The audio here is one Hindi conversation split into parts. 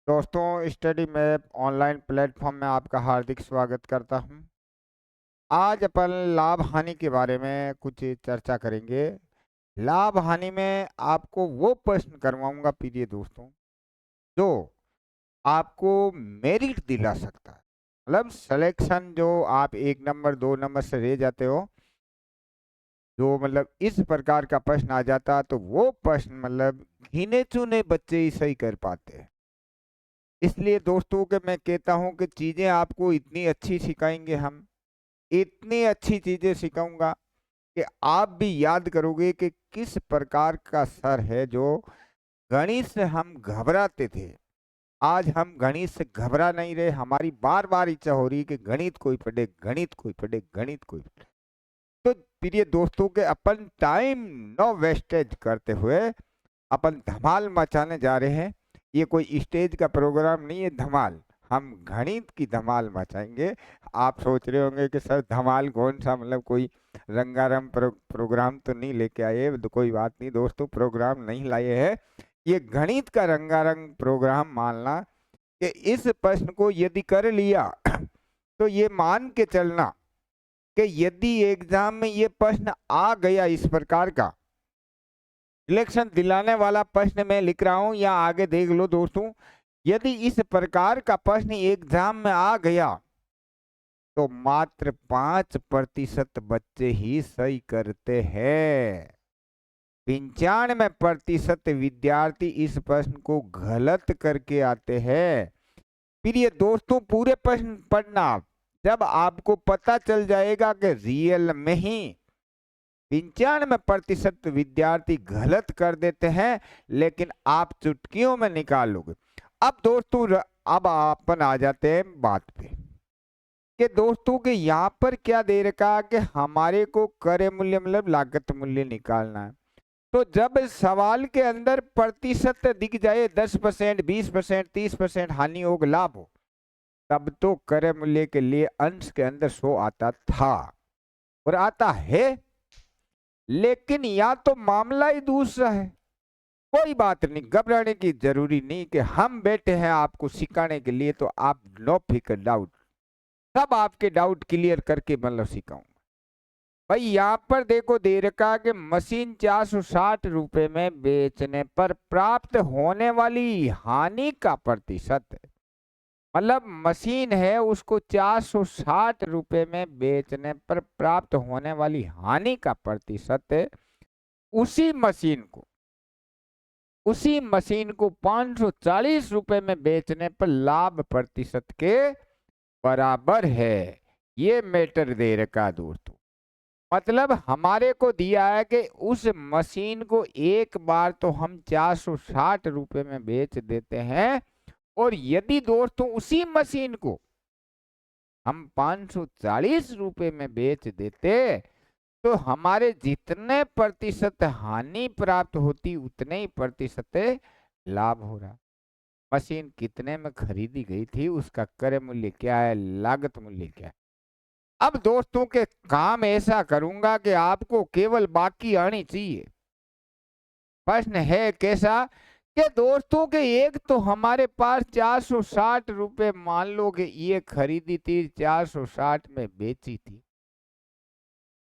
दोस्तों, स्टडी मैप ऑनलाइन प्लेटफॉर्म में आपका हार्दिक स्वागत करता हूं। आज अपन लाभ हानि के बारे में कुछ चर्चा करेंगे। लाभ हानि में आपको वो प्रश्न करवाऊंगा प्रिय दोस्तों, जो आपको मेरिट दिला सकता है। मतलब सिलेक्शन, जो आप 1 नंबर 2 नंबर से रह जाते हो, जो मतलब इस प्रकार का प्रश्न आ जाता, तो वो प्रश्न मतलब गिने चुने बच्चे ही सही कर पाते हैं। इसलिए दोस्तों के मैं कहता हूं कि चीजें आपको इतनी अच्छी सिखाएंगे, हम इतनी अच्छी चीजें सिखाऊंगा कि आप भी याद करोगे कि किस प्रकार का सर है जो गणित से हम घबराते थे। आज हम गणित से घबरा नहीं रहे। हमारी बार बार इच्छा हो रही कि गणित कोई पढ़े, गणित कोई पढ़े, गणित कोई पढ़े। तो प्रिय दोस्तों के अपन टाइम नो वेस्टेज करते हुए अपन धमाल मचाने जा रहे हैं। ये कोई स्टेज का प्रोग्राम नहीं है, धमाल। हम गणित की धमाल मचाएंगे। आप सोच रहे होंगे कि सर धमाल कौन सा, मतलब कोई रंगारंग प्रोग्राम तो नहीं लेके आए। तो कोई बात नहीं दोस्तों, प्रोग्राम नहीं लाए हैं। ये गणित का रंगारंग प्रोग्राम मानना कि इस प्रश्न को यदि कर लिया तो ये मान के चलना कि यदि एग्जाम में ये प्रश्न आ गया, इस प्रकार का सिलेक्शन दिलाने वाला प्रश्न मैं लिख रहा हूं, या आगे देख लो दोस्तों, यदि इस प्रकार का प्रश्न एग्जाम में आ गया तो मात्र 5% बच्चे ही सही करते हैं। 95% विद्यार्थी इस प्रश्न को गलत करके आते हैं। प्रिय दोस्तों, पूरे प्रश्न पढ़ना। जब आपको पता चल जाएगा कि रियल में ही 95% विद्यार्थी गलत कर देते हैं, लेकिन आप चुटकियों में निकाल लोगे। अब दोस्तों, अब अपन आ जाते हैं बात पे कि दोस्तों के यहाँ पर क्या दे रखा कि हमारे को क्रय मूल्य मतलब लागत मूल्य निकालना है। तो जब सवाल के अंदर प्रतिशत दिख जाए 10%, 20%, 30% हानि हो, लाभ हो, तब तो क्रय मूल्य के लिए अंश के अंदर 100 आता था और आता है। लेकिन या तो मामला ही दूसरा है। कोई बात नहीं, घबराने की जरूरी नहीं कि हम बैठे हैं आपको सिखाने के लिए। तो आप नो फिकर डाउट, सब आपके डाउट क्लियर करके मतलब सिखाऊंगा। भाई यहाँ पर देखो दे रखा कि मशीन 460 रुपए में बेचने पर प्राप्त होने वाली हानि का प्रतिशत है। मतलब मशीन है, उसको 460 रुपए में बेचने पर प्राप्त होने वाली हानि का प्रतिशत है। उसी मशीन को उसी मशीन को 540 रुपए में बेचने पर लाभ प्रतिशत के बराबर है। ये मैटर दे रखा दोस्तों। मतलब हमारे को दिया है कि उस मशीन को एक बार तो हम 460 रुपए में बेच देते हैं, और यदि दोस्तों उसी मशीन को हम 540 रुपए में बेच देते तो हमारे जितने प्रतिशत हानि प्राप्त होती उतने ही प्रतिशत लाभ हो रहा। मशीन कितने में खरीदी गई थी, उसका क्रय मूल्य क्या है, लागत मूल्य क्या है। अब दोस्तों के काम ऐसा करूंगा कि आपको केवल बाकी आनी चाहिए। प्रश्न है कैसा कि दोस्तों के एक तो हमारे पास 460 रुपए, मान लो कि ये खरीदी थी, 460 में बेची थी,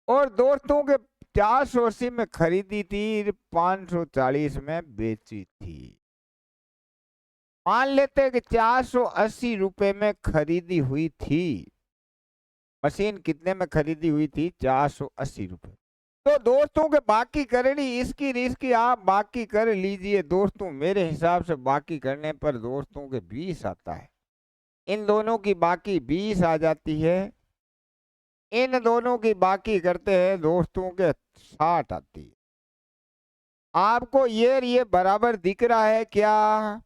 और दोस्तों के 480 में खरीदी थी, 540 में बेची थी। मान लेते हैं कि 480 रुपए में खरीदी हुई थी। मशीन कितने में खरीदी हुई थी, 480 रुपए। तो दोस्तों के बाकी करनी इसकी रिस्क आप बाकी कर लीजिए दोस्तों। मेरे हिसाब से बाकी करने पर दोस्तों के 20 आता है। इन दोनों की बाकी 20 आ जाती है। इन दोनों की बाकी करते हैं दोस्तों के 60 आती है। आपको ये बराबर दिख रहा है क्या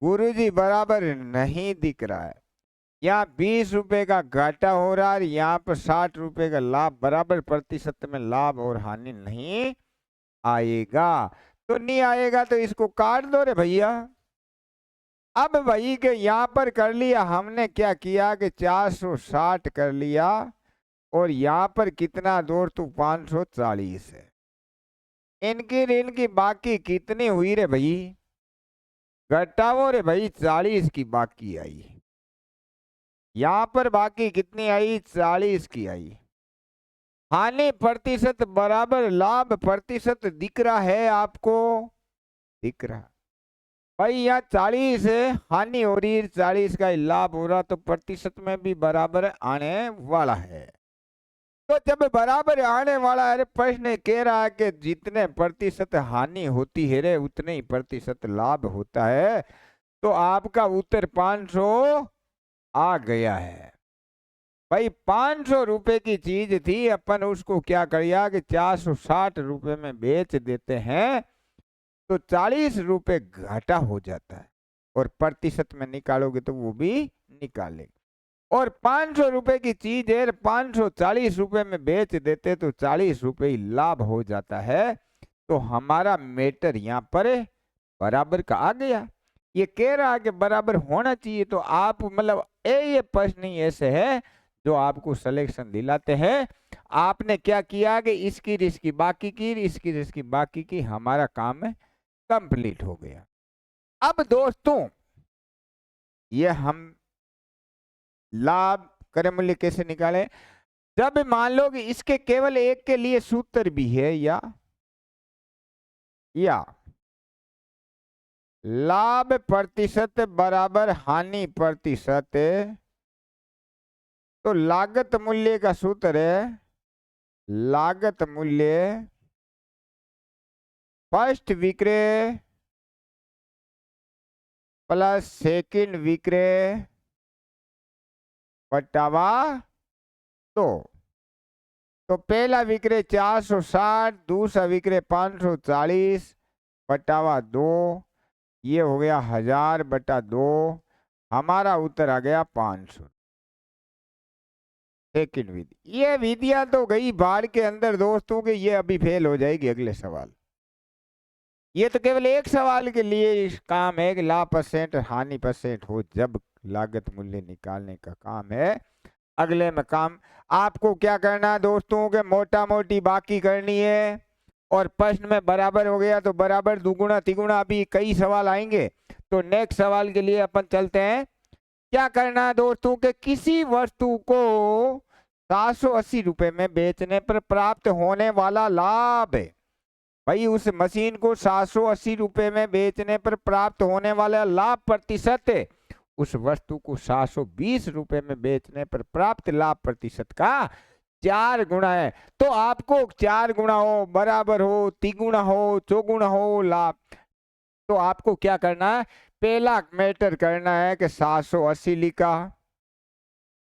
गुरुजी? बराबर नहीं दिख रहा है। यहाँ 20 रुपए का घाटा हो रहा है, यहाँ पर 60 रुपए का लाभ। बराबर प्रतिशत में लाभ और हानि नहीं आएगा। तो नहीं आएगा तो इसको काट दो रे भैया। अब वही के यहाँ पर कर लिया हमने, क्या किया कि 460 कर लिया, और यहाँ पर कितना दोस्तों 540 है। इनकी इनकी बाकी कितनी हुई रे भाई? घटाओ रे भाई, 40 की बाकी आई। यहाँ पर बाकी कितनी आई? 40 की आई। हानि प्रतिशत बराबर लाभ प्रतिशत दिख रहा है आपको? दिख रहा भाई, यहाँ 40 है, हानि हो रही है 40 का लाभ हो रहा, तो प्रतिशत में भी बराबर आने वाला है। तो जब बराबर आने वाला है, अरे प्रश्न कह रहा है कि जितने प्रतिशत हानि होती है रे उतने ही प्रतिशत लाभ होता है, तो आपका उत्तर 500 आ गया है। भाई 500 रुपए की चीज थी, अपन उसको क्या करिया कि 460 रुपए में बेच देते हैं, तो 40 रुपए घाटा हो जाता है, और प्रतिशत में निकालोगे तो वो भी निकालेंगे। और 500 रुपए की चीज है, 540 रुपए में बेच देते तो 40 रुपए ही लाभ हो जाता है, तो हमारा मेटर यहाँ पर बराबर का आ गया। ये कह रहा है कि बराबर होना चाहिए, तो आप मतलब ये प्रश्न ही ऐसे है जो आपको सिलेक्शन दिलाते हैं। आपने क्या किया कि इसकी इसकी बाकी की, इसकी इसकी बाकी की, हमारा काम कंप्लीट हो गया। अब दोस्तों ये हम लाभ क्रय मूल्य कैसे निकालें? जब मान लो कि इसके केवल एक के लिए सूत्र भी है, या लाभ प्रतिशत बराबर हानि प्रतिशत, तो लागत मूल्य का सूत्र है लागत मूल्य फर्स्ट विक्रय प्लस सेकंड विक्रय बटावा तो पहला विक्रय 460, दूसरा विक्रय 540 बटावा 2, ये हो गया 1000 बटा 2, हमारा उत्तर आ गया 500। सेकंड विधि, ये विधियां तो गई बाढ़ के अंदर दोस्तों के, ये अभी फेल हो जाएगी अगले सवाल। ये तो केवल एक सवाल के लिए काम है कि लाभ परसेंट हानि परसेंट हो, जब लागत मूल्य निकालने का काम है। अगले में काम आपको क्या करना है दोस्तों के, मोटा मोटी बाकी करनी है, और प्रश्न में बराबर हो गया तो बराबर, दुगुना तिगुना, अभी कई सवाल आएंगे। तो नेक्स्ट सवाल के लिए अपन चलते हैं। क्या करना है दोस्तों के, किसी वस्तु को 780 रुपए में बेचने पर प्राप्त होने वाला लाभ है। भाई उस मशीन को 780 रुपए में बेचने पर प्राप्त होने वाला लाभ प्रतिशत है, उस वस्तु को 720 रुपए में बेचने पर प्राप्त लाभ प्रतिशत का 4 गुना है। तो आपको 4 गुना हो, बराबर हो, तिगुना हो, चौगुना हो लाभ, तो आपको क्या करना है, पहला मैटर करना है कि 780 लिखा,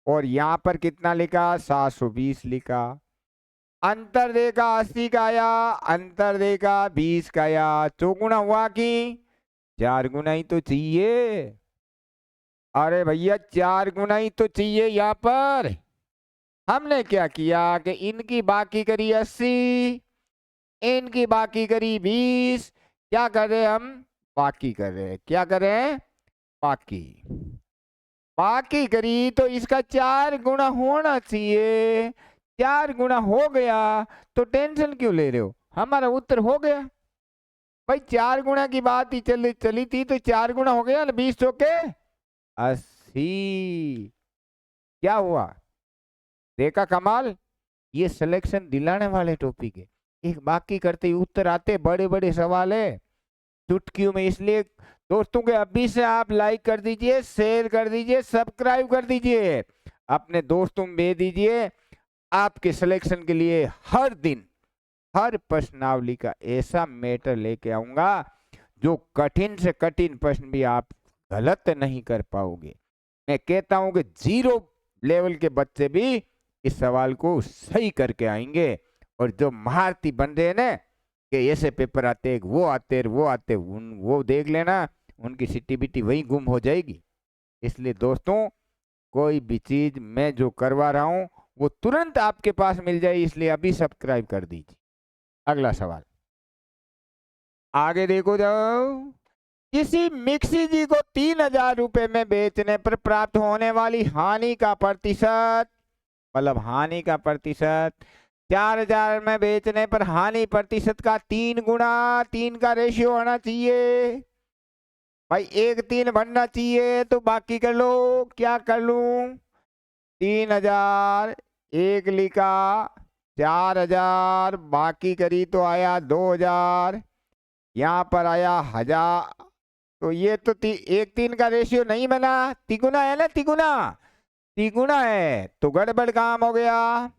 और यहां पर कितना लिखा, 720 लिखा, अंतर देखा 80 का आया, अंतर देखा 20 का आया, चौगुना हुआ कि 4 गुना ही तो चाहिए। अरे भैया 4 गुना ही तो चाहिए। यहाँ पर हमने क्या किया कि इनकी बाकी करी 80, इनकी बाकी करी 20, क्या कर रहे हम, बाकी कर रहे हैं, क्या कर रहे हैं, बाकी बाकी करी, तो इसका 4 गुना होना चाहिए। 4 गुना हो गया तो टेंशन क्यों ले रहे हो, हमारा उत्तर हो गया। भाई 4 गुना की बात ही चली थी, तो 4 गुना हो गया ना, 20 चौके 80। क्या हुआ, देखा कमाल, ये सिलेक्शन दिलाने वाले टॉपिक है। एक बाकी करते ही उत्तर आते, बड़े बड़े सवाल है चुटकियों में। इसलिए दोस्तों के अभी से आप लाइक कर दीजिए, शेयर कर दीजिए, सब्सक्राइब कर दीजिए, अपने दोस्तों में भेज दीजिए। आपके सिलेक्शन के लिए हर दिन हर प्रश्नावली का ऐसा मैटर लेके आऊंगा जो कठिन से कठिन प्रश्न भी आप गलत नहीं कर पाओगे। मैं कहता हूं कि 0 लेवल के बच्चे भी इस सवाल को सही करके आएंगे, और जो महारथी बन रहे हैं ना कि ऐसे पेपर आते वो आते वो देख लेना, उनकी सिटी वही गुम हो जाएगी। इसलिए दोस्तों कोई भी चीज मैं जो करवा रहा हूं वो तुरंत आपके पास मिल जाए, इसलिए अभी सब्सक्राइब कर दीजिए। अगला सवाल आगे देखो जाओ। किसी मिक्सी जी को 3000 रुपए में बेचने पर प्राप्त होने वाली हानि का प्रतिशत, मतलब हानि का प्रतिशत 4000 में बेचने पर हानि प्रतिशत का 3 गुना, 3 का रेशियो होना चाहिए। भाई 1 3 बनना चाहिए तो बाकी कर लो। क्या कर लूं? 3000 एक लिखा, 4000 बाकी करी तो आया 2000, यहाँ पर आया 1000। तो ये तो 1 3 का रेशियो नहीं बना, तिगुना है ना, तिगुना तिगुना है तो गड़बड़ काम हो गया।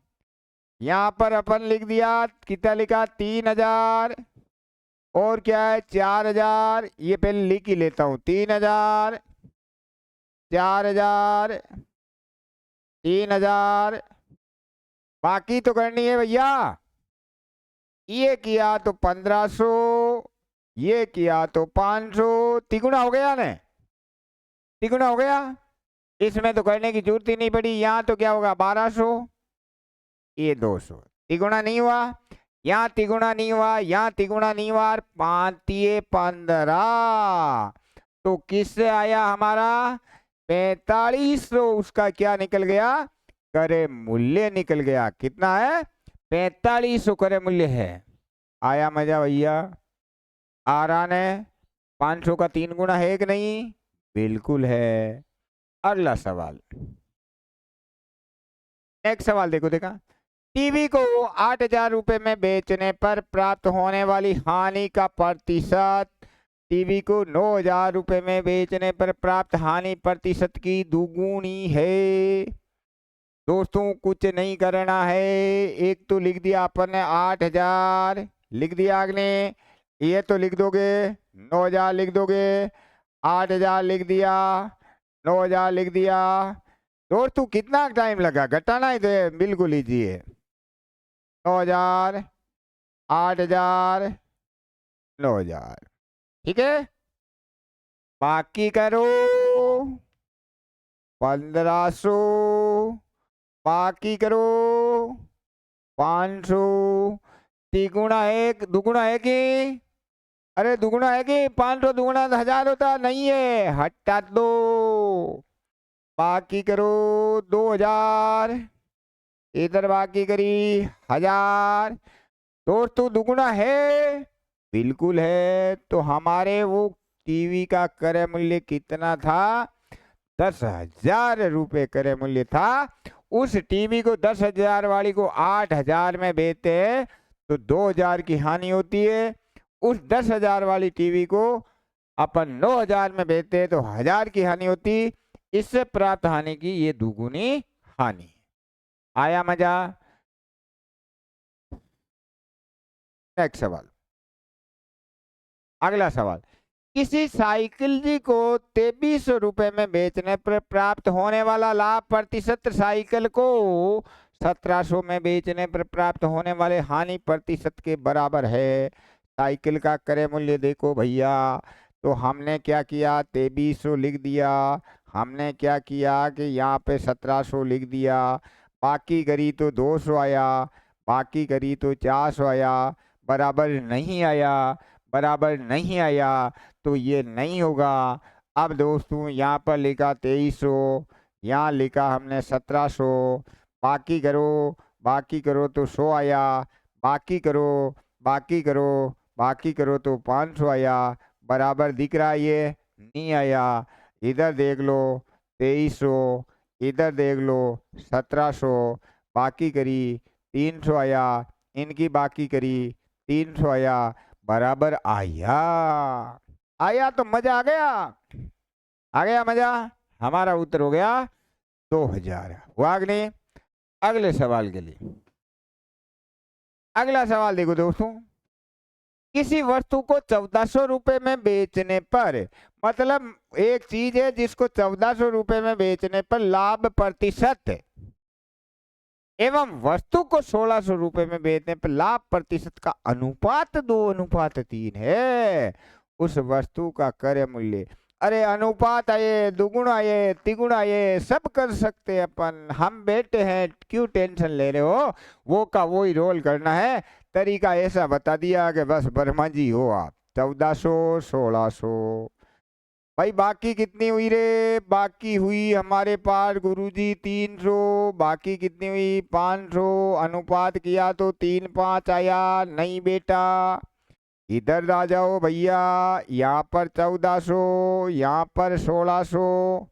यहाँ पर अपन लिख दिया, कितना लिखा 3000 और क्या है 4000, ये पहले लिख ही लेता हूं 3000 4000 3000, बाकी तो करनी है भैया। ये किया तो 1500, ये किया तो 500, तिगुना हो गया ना, तिगुना हो गया। इसमें तो करने की जरूरत ही नहीं पड़ी। यहाँ तो क्या होगा 1200, ये 200, तिगुना नहीं हुआ, यहाँ तिगुना नहीं हुआ, यहाँ तिगुना नहीं हुआ, 5×15 तो किससे आया हमारा 4500। उसका क्या निकल गया? करे मूल्य निकल गया। कितना है? 4500 करे मूल्य है। आया मजा भैया? आ रहा ने? 500 का 3 गुना है कि नहीं? बिल्कुल है। अगला सवाल, नेक्स्ट सवाल देखो, देखा टीवी को 8000 रुपए में बेचने पर प्राप्त होने वाली हानि का प्रतिशत टीवी को 9000 रुपए में बेचने पर प्राप्त हानि प्रतिशत की दुगुनी है। दोस्तों कुछ नहीं करना है, एक तो लिख दिया अपन ने 8000 लिख दिया आपने, ये तो लिख दोगे 9000 लिख दोगे, 8000 लिख दिया, 9000 लिख दिया। दोस्तों कितना टाइम लगा? घटाना ही तो बिल्कुल लीजिए। 9000 8000 9000, ठीक है। बाकी करो 1500, बाकी करो 500, तिगुना एक दुगुना है कि? अरे दुगुना है कि? 500 दुगुना 1000 होता नहीं है, हटा दो। बाकी करो 2000, इधर बाकी करी 1000। दोस्तों दुगुना है? बिल्कुल है। तो हमारे वो टीवी का क्रय मूल्य कितना था? 10,000 रुपए क्रय मूल्य था। उस टीवी को 10,000 वाली को 8,000 में बेचते हैं तो 2,000 की हानि होती है। उस 10,000 वाली टीवी को अपन 9,000 में बेचते हैं तो 1,000 की हानि होती। इससे प्राप्त हानि की ये दुगुनी हानि। आया मजा? नेक्स्ट सवाल, अगला सवाल, किसी साइकिल जी को 2300 रुपए में बेचने पर प्राप्त होने वाला लाभ प्रतिशत साइकिल को 1700 में बेचने पर प्राप्त होने वाले हानि प्रतिशत के बराबर है। साइकिल का क्रय मूल्य देखो भैया, तो हमने क्या किया 2300 लिख दिया, हमने क्या किया कि यहाँ पे 1700 लिख दिया, बाकी करी तो 200 आया, बाकी करी तो 400 आया, बराबर नहीं आया, बराबर नहीं आया तो ये नहीं होगा। अब दोस्तों यहाँ पर लिखा 2300, यहाँ लिखा हमने 1700, बाकी करो तो 100 आया, बाकी करो बाकी करो बाकी करो तो 500 आया, बराबर दिख रहा है ये नहीं आया। इधर देख लो 2300, इधर देख लो 1700, बाकी करी 300 आया, इनकी बाकी करी 300 आया, बराबर आया। आया तो मजा आ गया, आ गया मजा। हमारा उत्तर हो गया 2000। हुआ कि नहीं? अगले सवाल के लिए, अगला सवाल देखो दोस्तों, किसी वस्तु को 1400 रुपए में बेचने पर, मतलब एक चीज है जिसको 1400 रुपए में बेचने पर लाभ प्रतिशत एवं वस्तु को 1600 रुपए में बेचने पर लाभ प्रतिशत का अनुपात 2:3 है। उस वस्तु का क्रय मूल्य, अरे अनुपात आए, दुगुना आए, तिगुना आए, सब कर सकते हैं अपन, हम बैठे हैं, क्यों टेंशन ले रहे हो? वो का वो ही रोल करना है। तरीका ऐसा बता दिया कि बस वर्मा जी हो आप। 1400 1600, भाई बाकी कितनी हुई रे? बाकी हुई हमारे पास गुरुजी 300, बाकी कितनी हुई 500, अनुपात किया तो 3:5 आया। नहीं बेटा, इधर आ जाओ भैया, यहाँ पर 1400, यहाँ पर 1600,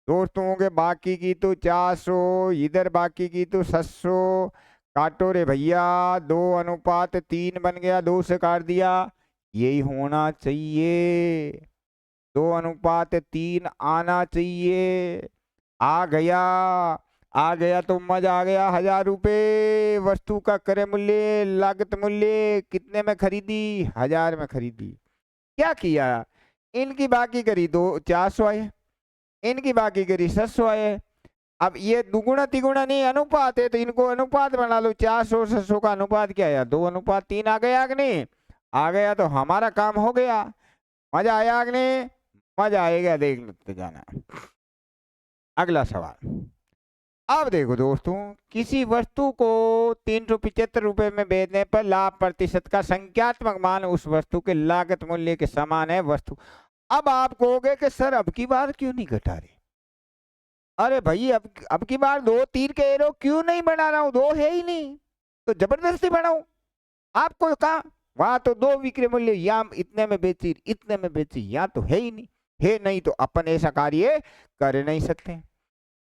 दोस्तों के बाकी की तो 400, इधर बाकी की तो 700। काटो रे भैया, 2:3 बन गया, 2 से काट दिया। यही होना चाहिए, 2:3 आना चाहिए। आ गया, आ गया तो मजा आ गया। 1000 रुपये वस्तु का क्रय मूल्य, लागत मूल्य कितने में खरीदी? 1000 में खरीदी। क्या किया? इनकी बाकी करी तो 400 आए, इनकी बाकी करी 700 आए। अब ये दुगुना तिगुना नहीं, अनुपात है, तो इनको अनुपात बना लो। 400 700 का अनुपात क्या है? 2:3 आ गया कि नहीं? आ गया तो हमारा काम हो गया। मजा आया कि नहीं? मजा आएगा, देख लेते जाना। अगला सवाल। अब देखो दोस्तों, किसी वस्तु को 375 रुपए में बेचने पर लाभ प्रतिशत का संख्यात्मक मान उस वस्तु के लागत मूल्य के समान है। वस्तु, अब आप कहोगे कि सर अब की बार क्यों नहीं घटा रहे? अरे भाई, अब की बार 2 तीर के एरो क्यों नहीं बना रहा हूं? 2 है ही नहीं तो जबरदस्ती बनाऊं? आपको कहा वहां तो 2 विक्रय मूल्य, या इतने में बेची इतने में बेची, या तो है ही नहीं। है नहीं तो अपन ऐसा कार्य कर नहीं सकते।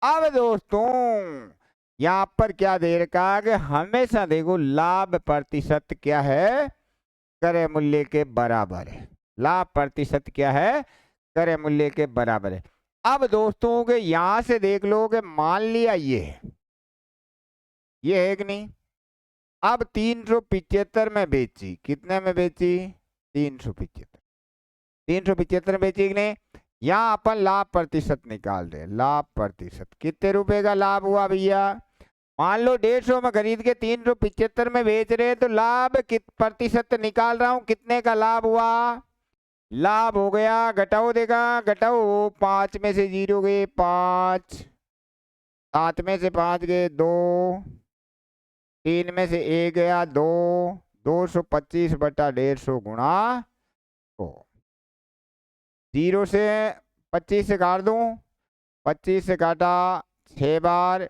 अब दोस्तों यहां पर क्या दे रखा है कि हमेशा देखो लाभ प्रतिशत क्या है? क्रय मूल्य के बराबर है। लाभ प्रतिशत क्या है? क्रय मूल्य के बराबर है। अब दोस्तों के यहां से देख लो कि मान लिया ये है कि नहीं। अब 375 में बेची, कितने में बेची? 375, 375 में बेची कि नहीं। यहाँ अपन लाभ प्रतिशत निकाल दे। लाभ प्रतिशत कितने रुपए का लाभ हुआ भैया? मान लो 150 में खरीद के 375 में बेच रहे, तो लाभ कित प्रतिशत निकाल रहा हूं, कितने का लाभ हुआ? लाभ हो गया, घटाओ देगा, घटाओ। 5 में से 0 गए 5, 7 में से 5 गए 2, 3 में से 1 गया 2, 225 बटा 150 गुणा 2। 0 से 25 से काट दूं, 25 से काटा 6 बार,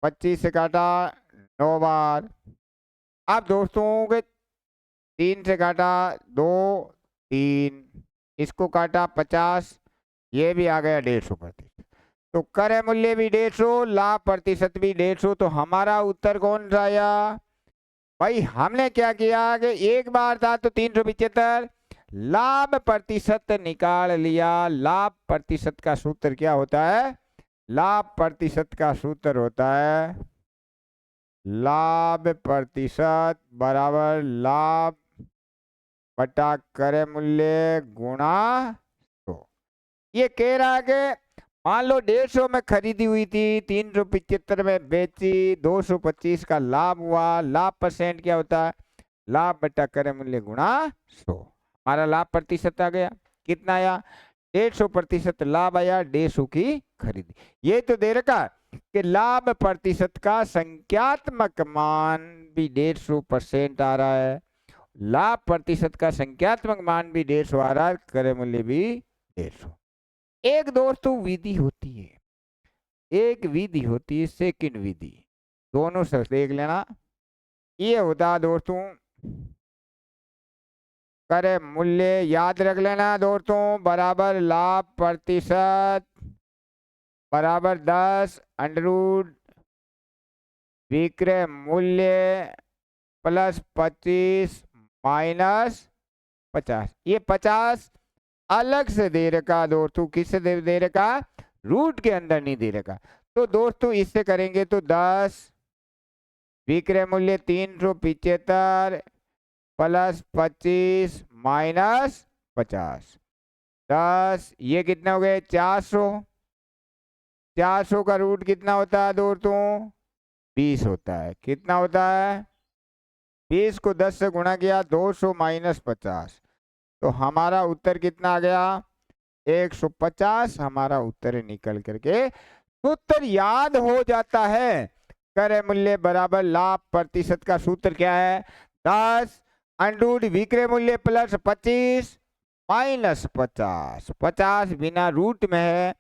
25 से काटा 9 बार। अब दोस्तों के 3 से काटा 2 3, इसको काटा 50, ये भी आ गया 150%। तो क्रय मूल्य भी 150, लाभ प्रतिशत भी 150। तो हमारा उत्तर कौन सा आया भाई? हमने क्या किया कि एक बार था तो 375, लाभ प्रतिशत निकाल लिया। लाभ प्रतिशत का सूत्र क्या होता है? लाभ प्रतिशत का सूत्र होता है लाभ प्रतिशत बराबर लाभ बटा क्रय मूल्य गुणा 100। ये कह रहा है कि मान लो 150 में खरीदी हुई थी, 375 में बेची, 225 का लाभ हुआ। लाभ परसेंट क्या होता है? लाभ बटा क्रय मूल्य गुणा 100। हमारा लाभ प्रतिशत आ गया, कितना आया? 150% लाभ आया, 150 की खरीदी। ये तो दे रखा कि लाभ प्रतिशत का संख्यात्मक मान भी 150% आ रहा है। लाभ प्रतिशत का संख्यात्मक मान भी 150 आ रहा है, क्रय मूल्य भी 150। एक दोस्तों विधि होती है, एक विधि होती है सेकंड विधि, दोनों से देख लेना। ये होता है दोस्तों क्रय मूल्य, याद रख लेना दोस्तों, बराबर लाभ प्रतिशत बराबर 10 √ विक्रय मूल्य प्लस 25 माइनस 50। ये 50 अलग से दे रखा दोस्तों, किससे दे रखा? रूट के अंदर नहीं दे रखा। तो दोस्तों इससे करेंगे तो 10 विक्रय मूल्य 375 प्लस 25 माइनस 50, 10, ये कितने हो गए? 400। 400 का रूट कितना होता है दोस्तों? 20 होता है। कितना होता है? 20 को 10 से गुणा किया, 200 माइनस 50, तो हमारा उत्तर कितना आ गया? 150। हमारा उत्तर निकल करके सूत्र याद हो जाता है। क्रय मूल्य बराबर लाभ प्रतिशत का सूत्र क्या है? 10 √ विक्रय मूल्य प्लस 25 माइनस 50। 50 बिना रूट में है।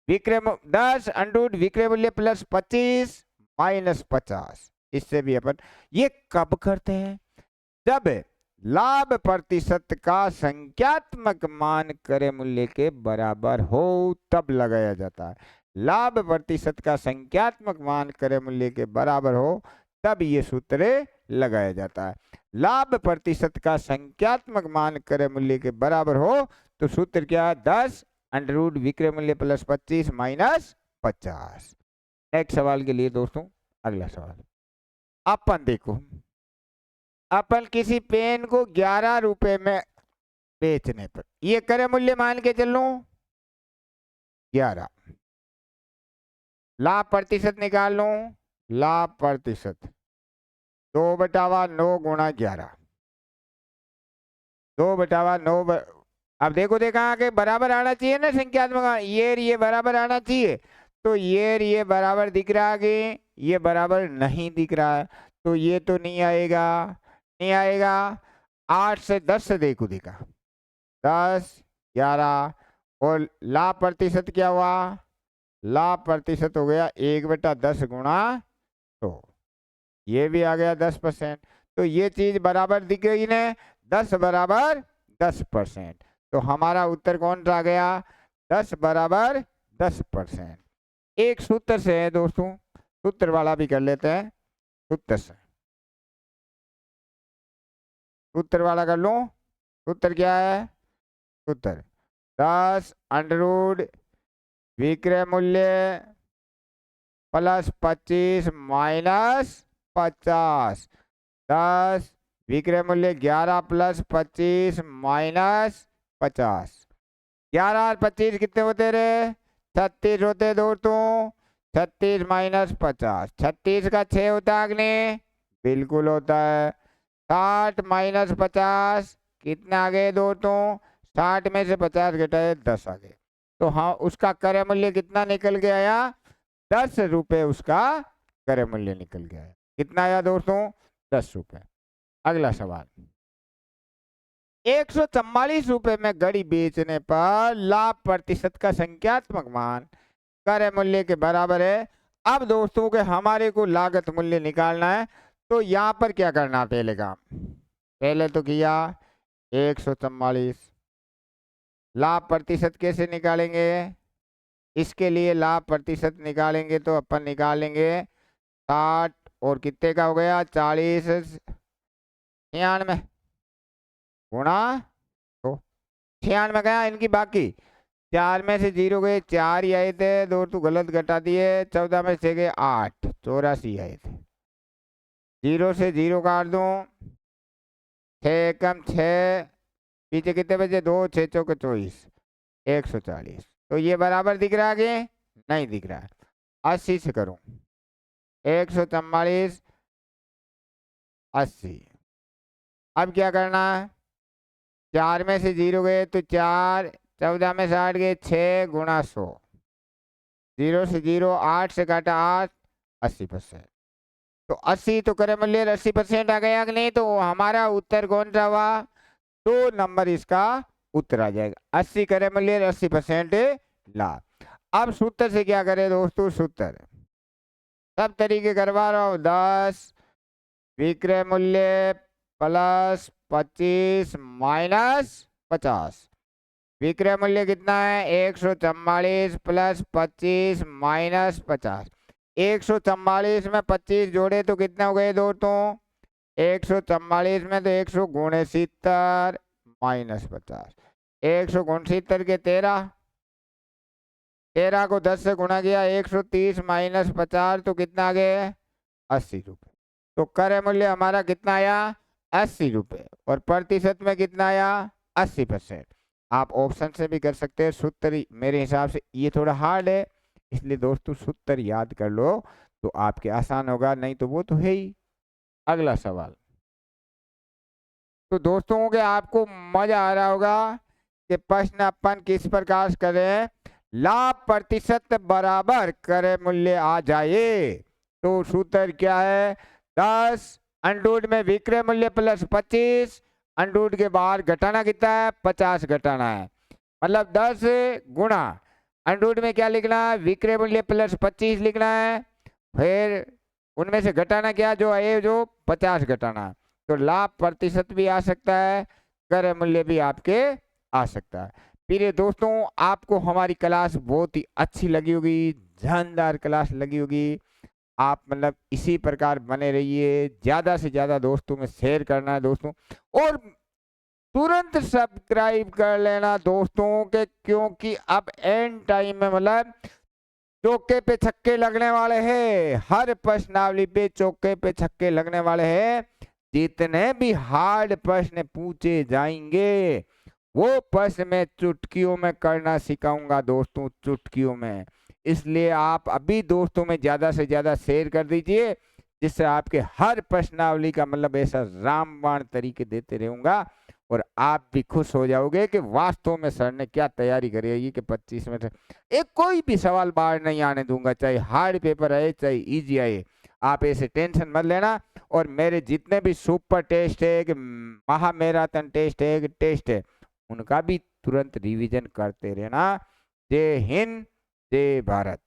10 √ विक्रय मूल्य प्लस 25 माइनस 50। इससे भी अपन ये कब करते हैं? जब लाभ प्रतिशत का संख्यात्मक मान क्रय मूल्य के बराबर हो तब लगाया जाता है। लाभ प्रतिशत का संख्यात्मक मान क्रय मूल्य के बराबर हो तब ये सूत्र लगाया जाता है। लाभ प्रतिशत का संख्यात्मक मान क्रय मूल्य के बराबर हो तो सूत्र क्या है? 10 अंडर रूट विक्रय मूल्य प्लस 25 माइनस 50। नेक्स्ट सवाल के लिए दोस्तों अगला सवाल अपन देखो, अपन किसी पेन को 11 रुपए में बेचने पर ये क्रय मूल्य मान के चल लूं 11, लाभ प्रतिशत निकाल लूं, लाभ प्रतिशत 2/9 गुणा 11, 2/9 अब देखा आगे बराबर आना चाहिए ना संख्यात्मक, ये बराबर आना चाहिए। तो ये बराबर दिख रहा है, ये बराबर नहीं दिख रहा है, तो ये तो नहीं आएगा। 8 से 10 से देखा 10 11 और लाभ प्रतिशत क्या हुआ? लाभ प्रतिशत हो गया 1/10 गुणा, तो ये भी आ गया 10%। तो ये चीज बराबर दिख गई ना, 10 बराबर 10%। तो हमारा उत्तर कौन सा आ गया? 10 बराबर 10%। एक सूत्र से है दोस्तों, सूत्र वाला भी कर लेते हैं। सूत्र से सूत्र वाला कर लूं। सूत्र क्या है? सूत्र 10 अंडर रूट विक्रय मूल्य प्लस 25 माइनस 50। 10 विक्रय मूल्य 11 प्लस 25 माइनस 50। 11 और 25 कितने होते रहे? 36 होते दोस्तों। 36 माइनस 50, 36 का 6 होता है अग्नि, बिल्कुल होता है। 60 माइनस 50 कितना आ गए दोस्तों? 60 में से 50 घटाए 10 आ गए। तो हाँ, उसका क्रय मूल्य कितना निकल के आया? 10 रुपए उसका क्रय मूल्य निकल गया। कितना आया दोस्तों? 10 रुपए। अगला सवाल, 144 रुपए में घड़ी बेचने पर लाभ प्रतिशत का संख्यात्मक मान क्रय मूल्य के बराबर है। अब दोस्तों के हमारे को लागत मूल्य निकालना है, तो यहाँ पर क्या करना पहले काम? पहले तो किया 144, लाभ प्रतिशत कैसे निकालेंगे? इसके लिए लाभ प्रतिशत निकालेंगे तो अपन निकालेंगे 60 और कितने का हो गया? 40 96 गुणा, तो 96 गया इनकी, बाकी 4 में से 0 गए, 4 ही आए थे, 2 तो गलत घटा दिए, 14 में से गए 8, 84 आए थे। 0 से 0 काट दूं, 6 कम 6, पीछे कितने बचे? 2 6 चौके 24, 140। तो ये बराबर दिख रहा है? नहीं दिख रहा है। 80 से करूं, 144 80। अब क्या करना है? 4 में से 0 गए तो 4, 14 में से 8 गए 6 गुणा 100, 0 से 0, 8 से काटा 8, 80%। तो 80 तो क्रय मूल्य 80% आ गया कि नहीं? तो हमारा उत्तर कौन सा हुआ? 2 नंबर इसका उत्तर आ जाएगा। 80 क्रय मूल्य 80% लाभ। अब सूत्र से क्या करें दोस्तों? सूत्र सब तरीके करवा रहा हूं। 10 विक्रय मूल्य प्लस 25 माइनस 50। विक्रय मूल्य कितना है? 144 प्लस 25 माइनस 50। 144 में 25 जोड़े तो कितने हो गए दोस्तों? 144 में तो 169 माइनस 50, 169 के 13, 13 को 10 से गुणा किया, 130 माइनस 50 तो कितना आ गए? 80 रुपये। तो क्रय मूल्य हमारा कितना आया? 80 रुपये। और प्रतिशत में कितना आया? 80%। आप ऑप्शन से भी कर सकते हैं। सूत्र मेरे हिसाब से ये थोड़ा हार्ड है, इसलिए दोस्तों सूत्र याद कर लो तो आपके आसान होगा, नहीं तो वो तो है ही। अगला सवाल, तो दोस्तों के आपको मजा आ रहा होगा कि प्रश्न अपन किस प्रकार से करें। लाभ प्रतिशत बराबर क्रय मूल्य आ जाए तो सूत्र क्या है? 10 अंडरूट में विक्रय मूल्य प्लस 25, अंडरूट के बाहर घटाना कितना है? 50 घटाना है, मतलब 10 गुणा अंडरूट में क्या लिखना है? विक्रय मूल्य प्लस 25 लिखना है, फिर उनमें से घटाना क्या जो है? जो 50 घटाना है। तो लाभ प्रतिशत भी आ सकता है, क्रय मूल्य भी आपके आ सकता है। प्रिय दोस्तों, आपको हमारी क्लास बहुत ही अच्छी लगी होगी, जानदार क्लास लगी होगी। आप मतलब इसी प्रकार बने रहिए, ज्यादा से ज्यादा दोस्तों में शेयर करना है दोस्तों, और तुरंत सब्सक्राइब कर लेना दोस्तों के, क्योंकि अब एंड टाइम में मतलब चौके पे छक्के लगने वाले हैं, हर प्रश्नावली पे चौके पे छक्के लगने वाले हैं। जितने भी हार्ड प्रश्न पूछे जाएंगे वो प्रश्न मैं चुटकियों में करना सिखाऊंगा दोस्तों, चुटकियों में। इसलिए आप अभी दोस्तों में ज्यादा से ज्यादा शेयर कर दीजिए, जिससे आपके हर प्रश्नावली का मतलब ऐसा रामबाण तरीके देते रहूंगा, और आप भी खुश हो जाओगे कि वास्तव में सर ने क्या तैयारी करी है, ये कि 25 में से एक कोई भी सवाल बाहर नहीं आने दूंगा, चाहे हार्ड पेपर आए चाहे इजी आए। आप ऐसे टेंशन मत लेना। और मेरे जितने भी सुपर टेस्ट है, कि महा मैराथन टेस्ट है, कि टेस्ट है, उनका भी तुरंत रिवीजन करते रहना। जय हिंद, जय भारत।